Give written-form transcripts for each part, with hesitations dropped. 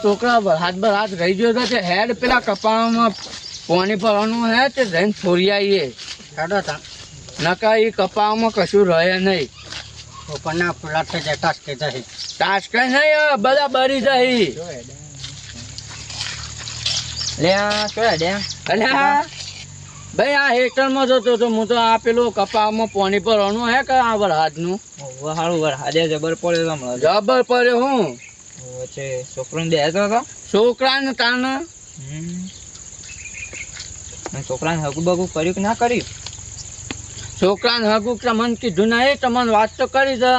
છોકરા હાથ બર હાથ રહી ગયો તો હેડ પેલા કપાળામાં પાણી ભરવાનું હે તે જઈને છોડી આવીએ નકા એ કપાળામાં કશું રહે નહીં ઉપરના ફૂલા થઈ જાય ટાસ્કે જાય ટાસ્ક નહીં બધા બરી જાય લે ચોય દે અલ્યા ભાઈ આ હેક્ટરમાં જતો તો હું તો આ પેલું કપાળામાં પાણી ભરવાનું હે કે આ વરસાદનું હારું વરસાદે જબર પડ્યો હમણાં જબર પડ્યો હું વચ્ચે છોકરાને બેસતો હતો છોકરાને તાને છોકરાને હગું બગું કર્યું કે ના કર્યું છોકરાને હગું તમને કીધું નહીં તમને વાત તો કરી દે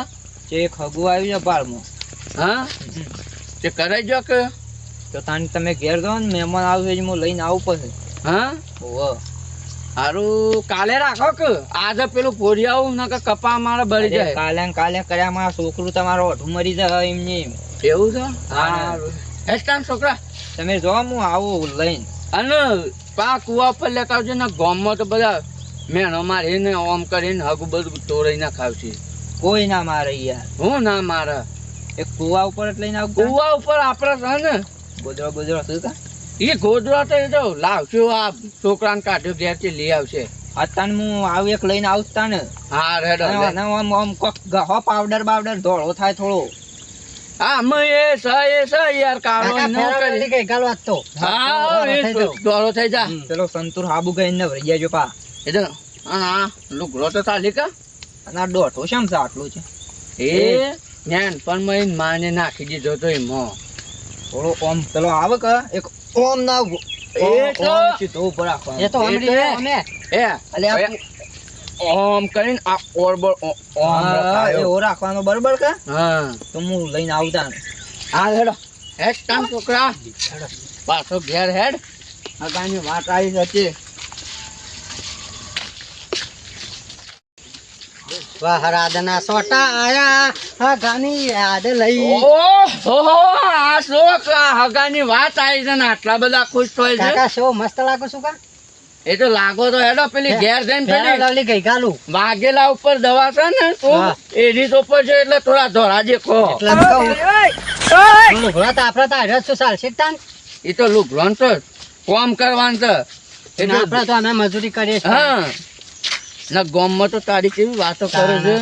જે એક હગું આવ્યું છે પાળમાં હા તે કરાઈ જો કે તો તાને તમે ઘેર દો ને મહેમાન આવશે હું લઈને આવું પછી હા ઓહો હારું કાલે રાખો કે આજે પેલું ફોડી આવું ને કે કપા મારે બળી જાય કાલે ને કાલે કર્યા મારા છોકરું તમારો અઢું મરી જાય એમને એવું છે હારું હેસ્ટાન છોકરા તમે જો હું આવું લઈને અને પા કુવા પર લેતા આવજો ને ગામમાં તો બધા મેણો મારીને ઓમ કરીને હગું બધું તોડાઈ ના ખાવશે કોઈ ના મારે યાર હું ના મારે એક કુવા ઉપર જ લઈને આવું કુવા ઉપર આપડે છે ને ગોદડો ગોદડો શું કા એ ગોદડા તો એ તો લાવશું આ છોકરાને કાઢ્યો ઘેરથી લઈ આવશે અત્યારે હું આવું એક લઈને આવું તાને હા રેડો પાવડર બાવડર ધોળો થાય થોડો હા મેં એ સ યાર કાળો ન કરી હા એ દોડો થઈ જા પેલો સંતુર હાબુ કહીને ભરી જાય પા એ તો હા લુગડો તો ચાલી કા અને આ દોઢો શેમ છે આટલું છે એ જ્ઞાન પણ મેં માને નાખી દીધો તો એમાં થોડો ઓમ પેલો આવે કે એક ઓમ ના એ તો સીધો ઉપર રાખવાનો એ તો અમે એ અલે ઓમ કરીને આ ઓરબળ ઓમ એવો રાખવાનો બરોબર કે હા તો હું લઈને આવતા હા હેડો હેડ કામ છોકરા પાછો ઘેર હેડ અગાની વાત આવી હતી વહરાદના સોટા આયા હગાની યાદ લઈ ઓહો આ છોકરા હગાની વાત આવી છે ને આટલા બધા ખુશ થાય છે કાકા શો મસ્ત લાગો છું કા એ તો લાગો તો હેડો પેલી ઘેર જઈને પેલી લવલી ગઈ ગાલું વાઘેલા ઉપર દવા છે ને તો એ રીત ઉપર છે એટલે થોડા ધોરા દેખો એટલે લુગડા તો આપડે તો હરસ શું ચાલશે તાન એ તો લુગડોન તો કોમ કરવાનું છે એટલે આપડે તો અમે મજૂરી કરીએ છીએ હા ના ગામમાં તો તારી કેવી વાતો કરે છે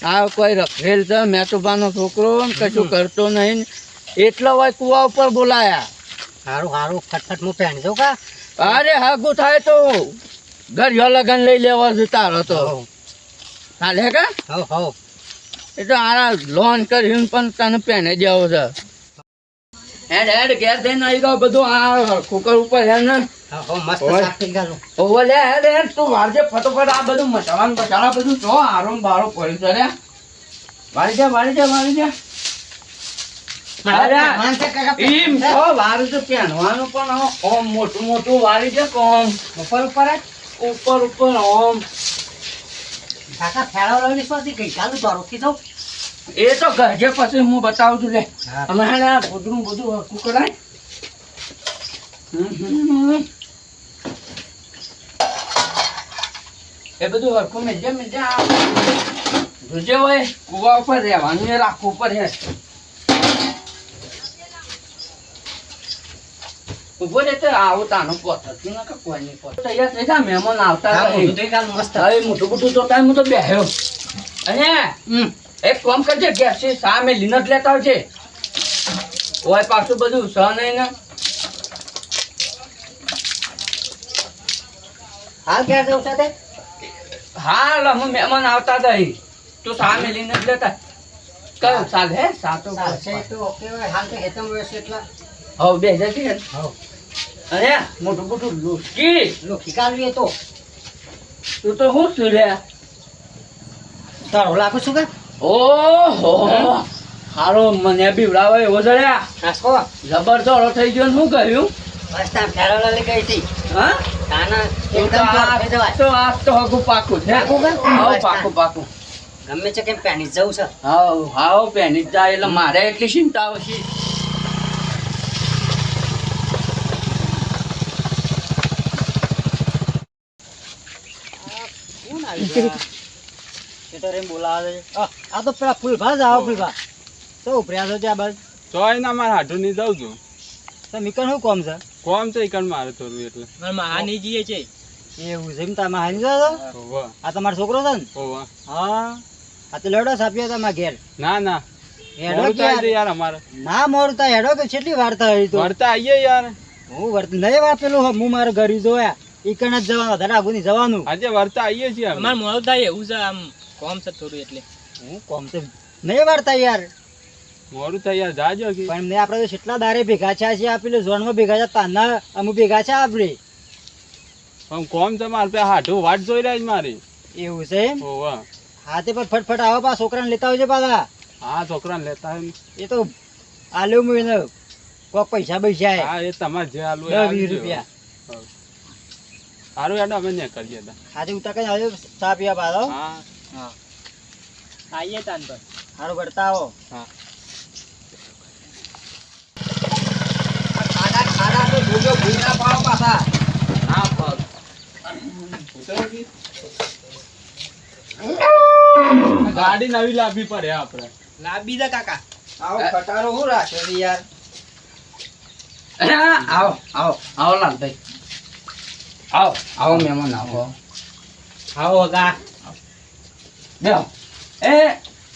આ કોઈ રખેલ છે મેતુબાનો છોકરો કશું કરતો નહીં એટલા હોય કુવા ઉપર બોલાયા હારું હારું ફટફટ હું પહેરી દઉં કા અરે હાગું થાય તો ઘર લગન લઈ લેવા છે તારો તો ચાલે કા હવ હવ એ તો આ લોન કરીને પણ તને પહેને દેવો છે હેડ હેડ ઘેર થઈને આવી ગયો બધું આ કુકર ઉપર હેડ ને મસ્ત સાફી ગાલું ઓવો લે હેડ હેડ તું વારજે ફટોફટ આ બધું મસાલા બધું જો આરોમ બારો પડ્યું છે રે વાળી જા એમ તો વારું તો પહેરવાનું પણ ઓમ મોટું વાળી છે કોમ ઉપર ઉપર ઉપર ઓમ કાકા ફેરવ લઈને સ્વાથી ગઈ ગાલું તો રોકી દઉં એ તો ગરજે પછી હું બતાવું છું લે અમે હેને બધું હરખું કરાય એ બધું હરખું મેજે જોજે હોય કુવા ઉપર રહેવાનું એ રાખવું ઉપર હે ઉભો રે તો આવો તાનો પોતરતું ના કોઈ નહીં પોત તૈયાર થઈ જા મહેમાન આવતા મસ્ત હવે મોટું તો ટાઈમ હું તો બેહ્યો અને એક કામ કરજે ગેસ સામે લીનટ લેતા આવજે ઓય પાછું બધું સહ નહીં ને હાલ ક્યાં જવું સાથે હાલ અમે મહેમાન આવતા હતા તું સામે લીનટ લેતા કયું ચાલ હે સાતો તો ઓકે હાલ તો હેતમ વેસ એટલા હવ બે જતી ને હવ અરે મોટું લુકી લોખી કાઢીએ તો તું તો શું છું રે તારો લાગુ છું કે ઓહો હારો મને બીવડાવે એવો છે રે નાસ્કો જબરદસ્ત થઈ ગયો ને શું કહ્યું બસ તા ફેરવ લઈ ગઈ હતી હા તાના તો આ તો હગું પાકું છે પાકું કે? હાવ પાકું ગમે છે કેમ પેની જવું છે હાવ પેની જ જાય એટલે મારે એટલી ચિંતા આવશે આ તો પેલા ફૂલભા જ આવો ફૂલભા તો ઉપર્યા છો ત્યાં બસ ચોય ના મારા હાટું ની જાઉં છું તો મિકન શું કોમ છે કોમ તો ઈકણ મારે થોડું એટલે મહાની જીએ છે એવું છે એમ તમે હારી જાઓ ઓવા આ તમારો છોકરો છે ને ઓવા હા આ તો લેડો સાપ્યો તમારા ઘેર ના ના હેડો મોડું કે થાય છે યાર. યાર અમારે ના મોર તા હેડો કે કેટલી વાર થાય તો વળતા આવીએ યાર હું વર્ત નહીં વાર પેલું હું મારું ઘર જોયા ઈકણ જ જવાનું વધારે આગુ નહીં જવાનું આજે વળતા આવીએ છીએ અમે. અમાર મોડું થાય એવું છે આમ કોમ છે થોડું એટલે હું કોમ તો નહીં વારતા યાર મોડું થાય યાર જાજો કે પણ મેં આપણે તો કેટલા દારે ભેગા છે આ પેલું ઝોનમાં ભેગા છે તાના અમુક ભેગા છે આપણે પણ કોમ તમારે પે હાઠું વાટ જોઈ રહ્યા છે મારી એવું છે એમ ઓવા હા તે પણ ફટફટ આવો પા છોકરાને લેતા આવજો પાછા હા છોકરાને લેતા હોય ને. એ તો આલ્યો હું એને કોક પૈસા પૈસા હા એ તમારે જે આલુ 10-20 રૂપિયા સારું યાર અમે ને કરીએ તા. આજે ઉતા કઈ આવજો ચા પીવા પાછો હા હા આવીએ તાન પર સારું કરતા આવો હા ખાડા તો જોજો ભૂલ ના પાડો પાછા ના પાડો ગાડી નવી લાવવી પડે આપણે લાવી દે કાકા આવો ખટારો હું રાખ્યો છે યાર આવો આવો આવો લાલભાઈ આવો આવો મહેમાન આવો આવો કા બેહો એ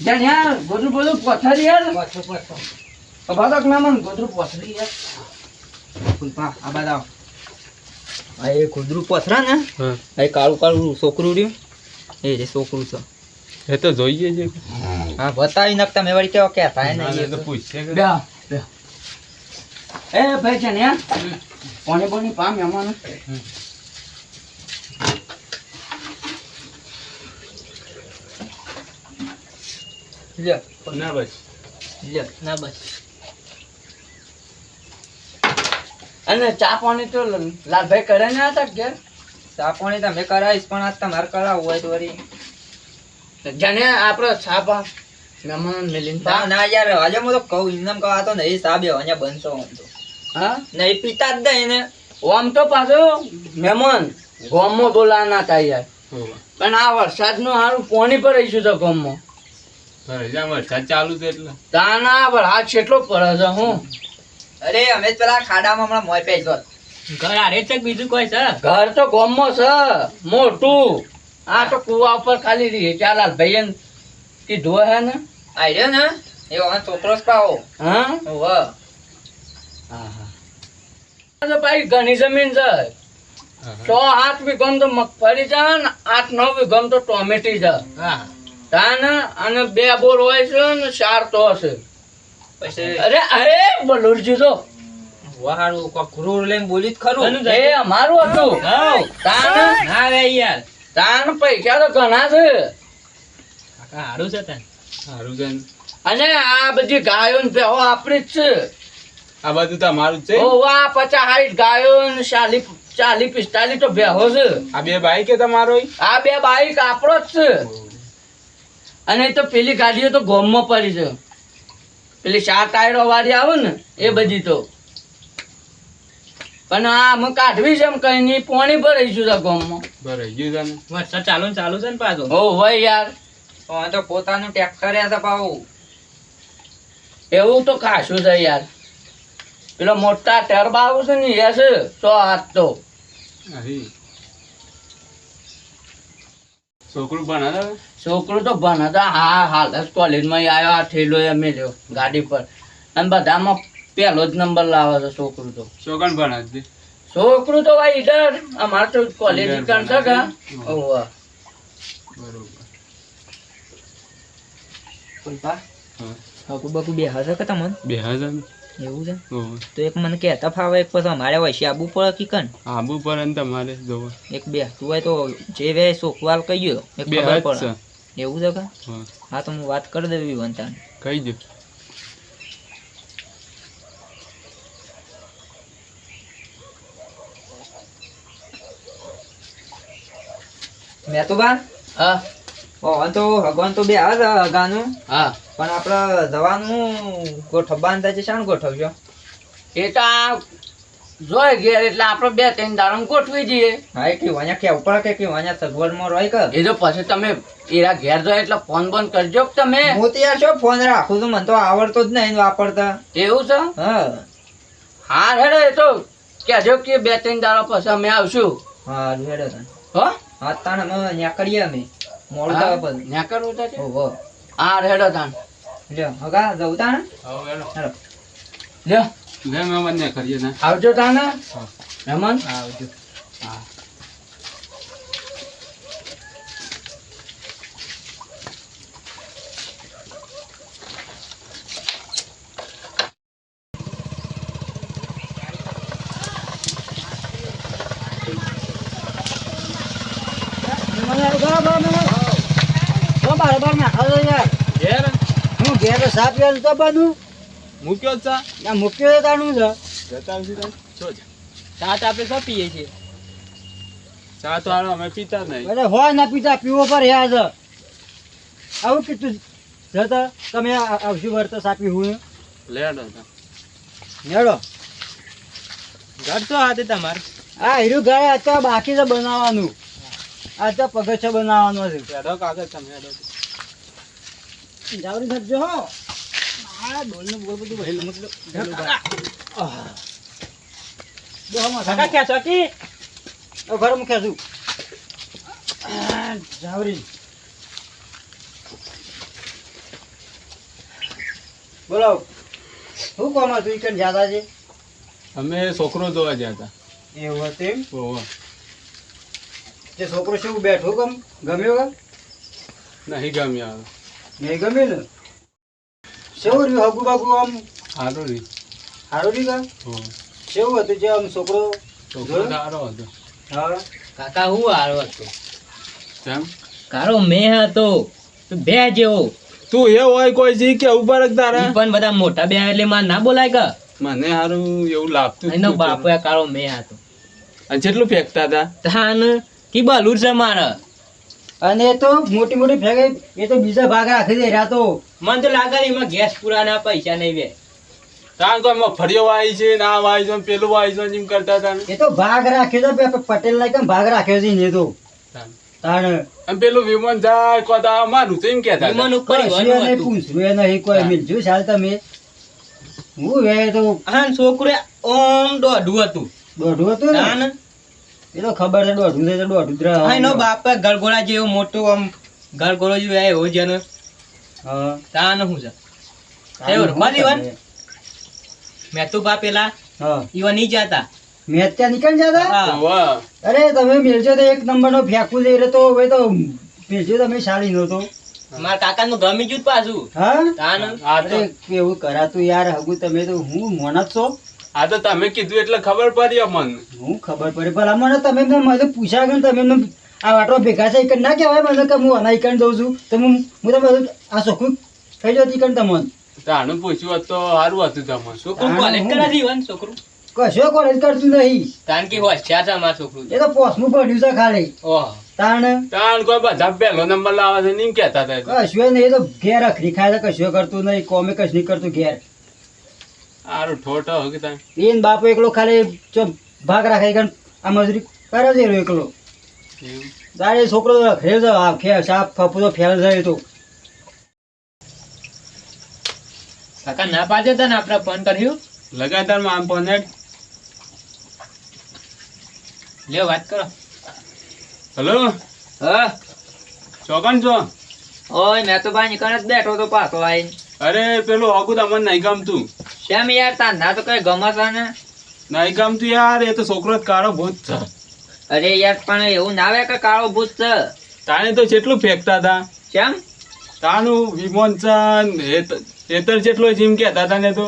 જાણ યાર ગોદરું બોલું પથારી યાર પછો પછો બાદક મહેમાન ગોદરું પથારી યાર ફૂલપા આ બાદ આવો આ એ ખુદરું પથરા ને હા એ કાળું કાળું છોકરું રહ્યું એ જે છોકરું છે એ તો જોઈએ છે હા બતાવી નાખતા મેં વળી કેવા કહેતા હે ના, ને ના, તો પૂછશે કે બેહો બેહો એ ભાઈ જાણ યાર પાણી પાણી પા મહેમાન લ્યો ના બસ લ્યો ના બસ અને ચા પાણી તો લાલભાઈ કરે ને હતા ઘેર ચા પાણી તમે કરાવીશ પણ આ તમારે કરાવવું હોય તો વળી જાણે આપણે ચા પા મહેમાન મિલીને ના પા ના યાર આજે હું તો કહું ઇનામ કહો આ તો નહીં સાબે અહીંયા બનશો આમ તો હા નહીં પીતા જ નહીં ને આમ તો પાછો મહેમાન ગોમમાં બોલાના હતા યાર ઓવા પણ આ વરસાદનું સારું પાણી પર રહીશું તો ગોમમાં જ્યાં વરસાદ ચાલુ છે એટલે તાના વરસાદ કેટલો પડે છે હું અરે અમે જ પેલા ખાડામાં હમણાં મોય પેજો ઘર આરે છે કે બીજું કોઈ છે ઘર તો ગોમમાં છે મોટું આ તો કુવા ઉપર ખાલી રહી ચાલ ભાઈ કીધું હે ને આઈડિયો ને એ હવે છોકરો જ પાવો હા વાહ આ તો ભાઈ ઘણી જમીન છે 100-8 વીઘામાં તો મગફળી છે ને 8-9 વીઘામાં તો ટોમેટી છે હા તાને અને 2 બોર હોય છે ને 4 તો હશે પછી અરે અરે બલુરજી તો વાહારું કોક ક્રૂર લઈને બોલી જ ખરું કોનું? એ અમારું હતું તાને ના રે યાર તાન પૈસા તો ઘણા છે કાકા હારું છે તાન સારું છે ને. અને આ બધી ગાયો ને ભેહો આપણી જ છે આ બધું તમારું જ છે ઓ વાહ 50-60 ગાયો ને 40-45 તો ભેહો છે આ બે બાઈક કે તમારો આ 2 બાઈક આપણો જ છે અને એ તો પેલી ગાડીઓ તો ગોમમાં પડી છે પેલી 4 ટાયરો વાળી આવે ને એ બધી તો પણ આ અમે કાઢવી છે એમ કઈ નહીં પોણી ભરાઈશું છે ગોમમાં બરાબર ગયું છે ને વરસાદ ચાલુ ને ચાલુ છે ને પાછો ઓ ભાઈ યાર હવે તો પોતાનું ટ્રેક્ટર છે પાવું એવું તો ખાસું છે યાર પેલો મોટા ટર્બા આવે છે ને એ છે 100 તો અહીં છોકરું ભણે છે? છોકરો તો ભણતા હા હાલ જ કોલેજમાં આવ્યો આ ઠેલો એ મેલ્યો ગાડી પર અને બધામાં પહેલો જ નંબર લાવે છે છોકરું તો છોકરાને ભણે છે? છોકરું તો ભાઈ ઈધર અમારે તો કોલેજ કણ છે કે ઓવા બરોબર ફૂલપા હા. હકુ બકુ બે હશે કે તમને બે હજાર ને? એવું છે ઓવે. તો એક મને કહેતા ફાવે એક પછી અમારે વૈશે આબુ પડે કી કન આબુ પર ને તમારે જોવો એક બે તું હોય તો જે વે સોકવાલ કહીયો એક બે ખબર હાથ છે પડે એવું છે કે હા હા તો હું વાત કરી દેવી વંતાને કહી દો મેં તો બા હા ભગવાન તો ભગવાન તો બે આવે છે ગાનું હા પણ આપણે જવાનું ગોઠવવાનું થાય છે શાણ ગોઠવજો એ તો આ જોઈ ઘેર એટલે આપણે 2-3 દાડમ ગોઠવી દઈએ હા એ કે વા냐 કે ઉપર કે વા냐 સગવડમાં રહી કે એ તો પછી તમે એરા ઘેર જો એટલે ફોન બંધ કરજો કે તમે હું તો યાર શું ફોન રાખું છું મને તો આવડતો જ નહીં વાપરતા એવું છે હા હા હેડો એ તો કહેજો કે 2-3 દાડા પછી અમે આવશું. હા હેડો તને. હો હા તાણ અમે ન્યા કરીએ અમે મોડું થાય પછી. ન્યા કરવું છે? ઓહો હા હેડો તાન. લ્યો હગા જવું તાણ. હવે હેડો. હેડો લ્યો લે મહેમાન ને કરીએ ને. આવજો તાન. હા. મહેમાન આવજો. હા. ઘેર હું ઘેર સાપ તો બનું મૂક્યો જ ચા. ના મૂક્યો તાનું છે. જતા આવશે તાન. છો જા. સાત આપણે શું પીએ છીએ? ચા તો હાલો અમે પીતા જ નહીં. અરે હોય ના પીતા પીવો પર યાર છે. આવું કીધું જતા તમે આવશું વર્ત સાપી હું લે હેડો તાન. હેડો. ઘર તો હાથે તમારે. આ હીરું ગાય અત્યારે બાકી છે બનાવવાનું. આ તો પગથિયો બનાવવાનો છે. હેડો કાકા તમે હેડો. જાવરી થજો હો. આ બોલને બોલ બધું વહેલ મતલબ કાકા ક્યાં ચોકી? ઘર મૂક્યા છું. જાવરી બોલો શું કોમ હતું ઈકન જ્યાદા છે? અમે છોકરો જોવા ગયા હતા. એવું હતું એમ? ઓહો. તે છોકરો શું બેઠો કમ ગમ્યો કમ નહીં ગમ્યા હવે. નહીં ગમ્યું ને કેવું રહ્યું હગુ બાગુ આમ સારું રહી. સારું નહીં કામ ઓહો. કેવું હતું જે આમ છોકરો છોકરો સારો હતો. હા કાકા હું હારો હતો? કેમ કારો મેં હતો બે જેવો. તું એ હોય કોઈ જી કે ઉપર જ તારા. ઈ પણ બધા મોટા બે એટલે માર ના બોલાય કે મને સારું એવું લાગતું જ એનો નતું. બાપો એ કારો મેં હતો. અને કેટલું ફેંકતા હતા. તાન કી બલુર છે મારે. અને એ તો મોટી મોટી ફેંકે એ તો બીજા ભાગ રાખી દે રહ્યા તો મને તો લાગે એમાં ગેસ પુરાના પૈસા નહીં બે. કારણ કે મગફળીઓ વાવી છે ના વાવી છે પેલું વાવી છે એમ કરતા હતા ને. એ તો ભાગ રાખ્યો તો પટેલ ના કેમ ભાગ રાખ્યો છે ને એ તો તાણ અને પેલું વિમાન જાય કોતા અમારું તો એમ કેતા હતા. વિમાન ઉપર કશું ઈવાનું નહીં હતું. પૂછ્યું એ નહીં કોઈ મિલજુ ચાલ તમે હું વે તો હા ને છોકરો ઓમ દોઢું હતું. દોઢું હતું ને તાન એ તો ખબર છે દોઢું છે તો દોઢું જ રહે. હા એનો બાપ ગળગોળા જેવો મોટો આમ ગળગોળો જેવો એવો જ એનો. હા તાન શું છે એ ઓળખવા દીવાન? મેં તો બા પેલા હા ઈવા નહીં જાતા. મેચ ત્યાં નીકળી જતા હા. વાહ. અરે તમે મિલજો તો એક નંબર નો ફેંકવું જઈ રહ્યો તો હવે તો મિલજો તમે સારી નતો મારા કાકા નું ગમી ગયું પાછું. હા તાન આ તો અરે એવું કરાતું યાર હગુ તમે તો હું મોના જ છો આ તો તમે કીધું એટલે ખબર પડી અમને. હું ખબર પડી ભલા મને તમે મને પૂછ્યા કે તમે એમને આ વાટો ભેગા છે ઈકન ના કહેવાય મને કે હું આના ઈકન દઉં છું તો હું તમે આ ચોખ્ખું થઈ જતી ઈકન તમને તાનું પૂછ્યું હોત તો સારું હતું તમને. છોકરું કોલેજ કરાવી ઈવન છોકરું. કશો કોલેજ કરતું નહીં તાન કે હોશિયાર છે અમારું છોકરું. એ તો પોસમું પડ્યું છે ખાલી ઓહ તાણ તાણ કોઈ બધા પહેલો નંબર લાવે છે ને એમ કહેતા હતા. કશું નહીં એ તો ઘેર અખરી ખાય છે કશું કરતું નહીં કોમે કશું નહીં કરતું ઘેર સારું ઠોઠો હો કે તાણ. એને બાપો એકલો ખાલી જો ભાગ રાખે ઈકન આ મજૂરી કરે છે એનો એકલો એવું. તારે છોકરો રખડ્યો છે આ ખેલ સાપ ફપુરો ફેલ જાય તો કાકા ના પાડે તને આપણે ફોન કર્યું. લગાતાર માં આમ પોનેટ. લ્યો વાત કરો. હલો હા ચોકન છો. ઓય મેં તો ભાઈ નીકળ જ બેઠો તો પાછો આવીને. અરે પેલું હકુ તમને નહીં ગમતું. શેમ યાર તાર ના તો કઈ ગમતા ને. નહીં ગમતું યાર એ તો છોકરો જ કાળો ભૂત છે. અરે યાર પણ એવું ના આવે કે કાળો ભૂત છે. તાણે તો કેટલું ફેંકતા હતા. કેમ? તાનું વિમોન હેતર જેટલો જીમ કહેતા હતા ને તો.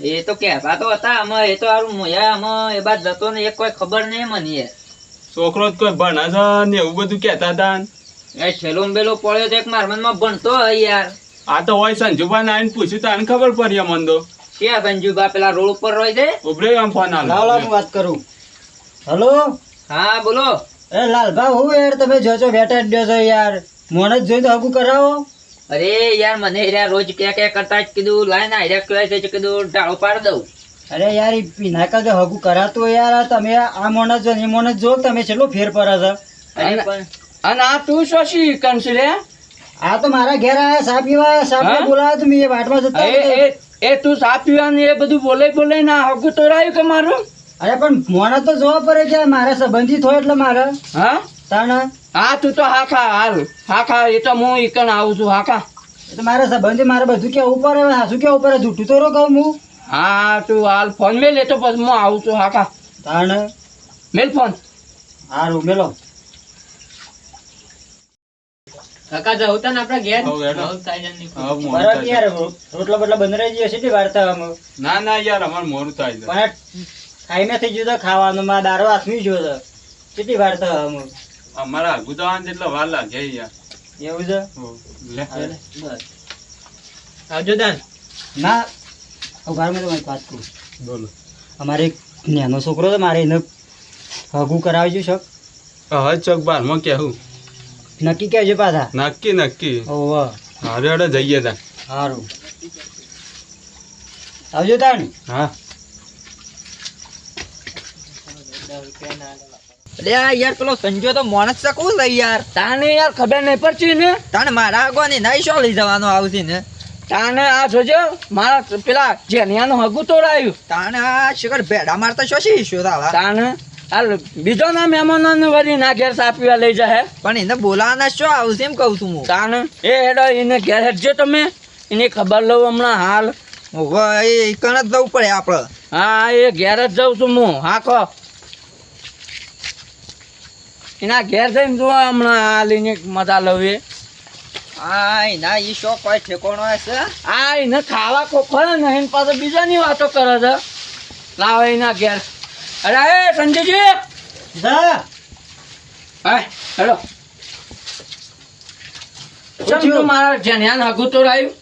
એ તો કહેતા તો હતા અમે એ તો હારું મોયા અમે એ બાદ જતો ને એ કોઈ ખબર નહીં મને યાર. છોકરો જ કોઈ ભણે છે ને એવું બધું કહેતા હતા. એ છેલ્લો બેલો પડ્યો તો એક મારમનમાં ભણતો હોય યાર. આ તો હોય સંજુભાઈ આવીને પૂછ્યું તાને ખબર પડી અમને તો. ક્યાં સંજુબા પેલા રોડ ઉપર રહી છે? ઉભરે આમ ફોન લાવ લાવ હું વાત કરું હલો હા બોલો. એ લાલભા હું યાર તમે જોજો બેઠા જ છો યાર મોને જ જોઈ તો હગું કરાવો અરે યાર મને યાર રોજ ક્યાં કરતા જ કીધું લાઈને આઈડિયા કહેવાય છે કીધું ડાળો પાડ દઉં. અરે યાર ઈ પીનાકા જો હગું કરાતું યાર આ તમે આ મોને જો ને એ મોને જો તમે કેટલો ફેર પડે છે અરે પણ અને આ તું શું શીખન છે રે આ તો મારા ઘેર આયા સાહેબ એવા સાહેબ બોલાવ્યા તો મેં વાટમાં જતા એ તું સા પીવાની એ બધું બોલે ના હગું તોડાયું કે મારું? અરે પણ મોને તો જોવા પડે કે મારે સંબંધી થયો એટલે મારે હા તાણે હા તું તો હા ખા હાલ હા ખા એ તો હું ઈકન આવું છું હા ખા. એ તો મારે સંબંધી મારે બધું કેવું પડે હાસું કેવું પડે જૂઠું તો કહું હું હા તું હાલ ફોન મેં લેતો પછી હું આવું છું હા ખા. તાણે મેલ ફોન. હારું મેલો. કાકા જવું તા ને આપડા ઘેર હવ હેડો. હવ થાય જાય નહીં. હવે મોડું બરાબર થાય યાર છે. રોટલા બોટલા બંધ રહી ગયો કેટલી વાર થાય આમાં? ના ના યાર અમારે મોડું થાય છે. પણ ટાઈમે થઈ ગયો તો ખાવાનું માં દારો હાથમી ગયો તો કેટલી વાર થાય આમાં? અમારા આગુ જવાનું એટલે વાર લાગે યાર. એવું છે હો, લે. બસ. આવજો તાન. ના ઘરમાં તમારી વાત કરું. બોલો. અમારે એક નાનો છોકરો છે મારે એને હગું કરાવજો શક હવે ચોક બારમાં કેવું નક્કી કહેજો પાછા. નક્કી ઓહો હારે હેડો જઈએ તા. સારું આવજો તાણ. હા અરે આ યાર પેલો સંજો તો માણસ શકું લઈ યાર. તાને યાર ખબર નહીં પડતી ને તાણ મારા આગવાની નહીં શું લઈ જવાનો આવશે ને. તાને આ જોજો મારા પેલા જેનિયાનું હગું તોડાયું. તાણ આ શિખર ભેડા મારતા શું છે ઈશ્વર તાળા. તાને હાલ બીજો ના મહેમાનોને વળી ના ઘેર સા પીવા લઈ જાય. પણ એને બોલાવાના શું આવશે એમ કહું છું હું. તાને એ હેડો એને ઘેર હેડજો તમે એની ખબર લઉં હમણાં હાલ. ઓહો, એ કણ જ જવું પડે આપણે. હા એ ઘેર જ જાઉં છું હું હા કહો એના ઘેર જઈને જોવા હમણાં હાલ એને મજા લઉં એ. આ એના ઈ શો કોઈ ઠેકોણો હશે. આ એને ખાવા કોખો ને એને પાસે બીજાની વાતો કરે છે. લાવો એના ઘેર. અરે એ સંજયજી જા હા હેડો. ચમ તું મારા જેનિયાનું હગું તોડાયું?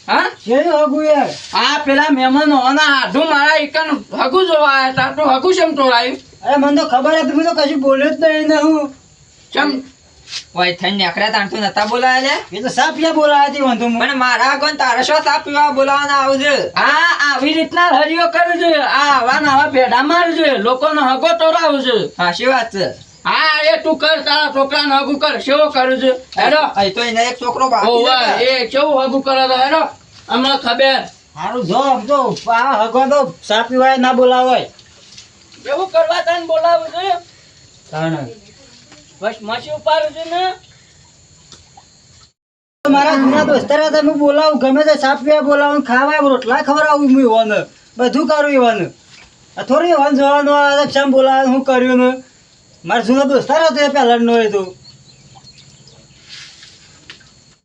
હા શેનું હગું યાર? આ પેલા મહેમાનો ના હાથું મારા એકન હગું જોવા આવ્યા તા તું હગું કેમ તોડાયું? અરે મને તો ખબર હતી મેં તો કશું બોલ્યો જ નહીં ને હું ચમ ઓય થઈને નીકળ્યા તાણ તું નતા બોલાયા લે. એ તો સાપિયા બોલાયા હતી વાંધો હું પણ મારા આગળ તારે શું તાપ પીવા બોલાવાના આવજે. આ આવી રીતના હરિયો કરે છે. આ આવા નવા ભેડા મારજે લોકોનો હગો તોડાવશે. હાચી વાત છે. હા એ તું કર તારા છોકરાને હગું કર કેવો કરું છે હેડો. અહીં તો એને એક છોકરો બાકી ઓવા છે. એ કેવું હગું કરે છે હેડો હમણાં ખબર સારું જો આમ તો આ હગો તો સાપીવાય ના બોલાવાય કેવું કરવા તને બોલાવું છે તાણે બસ મસી ઉપાડું છે ને. મારા જૂના દોસ્તાર હતા હું બોલાવું ગમે તે સાપીવા બોલાવું ખાવા રોટલા ખવડાવું હું એવાને બધું કરું એવાને થોડી એવાને જવાનું આ શેમ બોલાવાનું હું કર્યું ને મારા જૂના દોસ્તાર હતો એ પહેલાં નો એ તો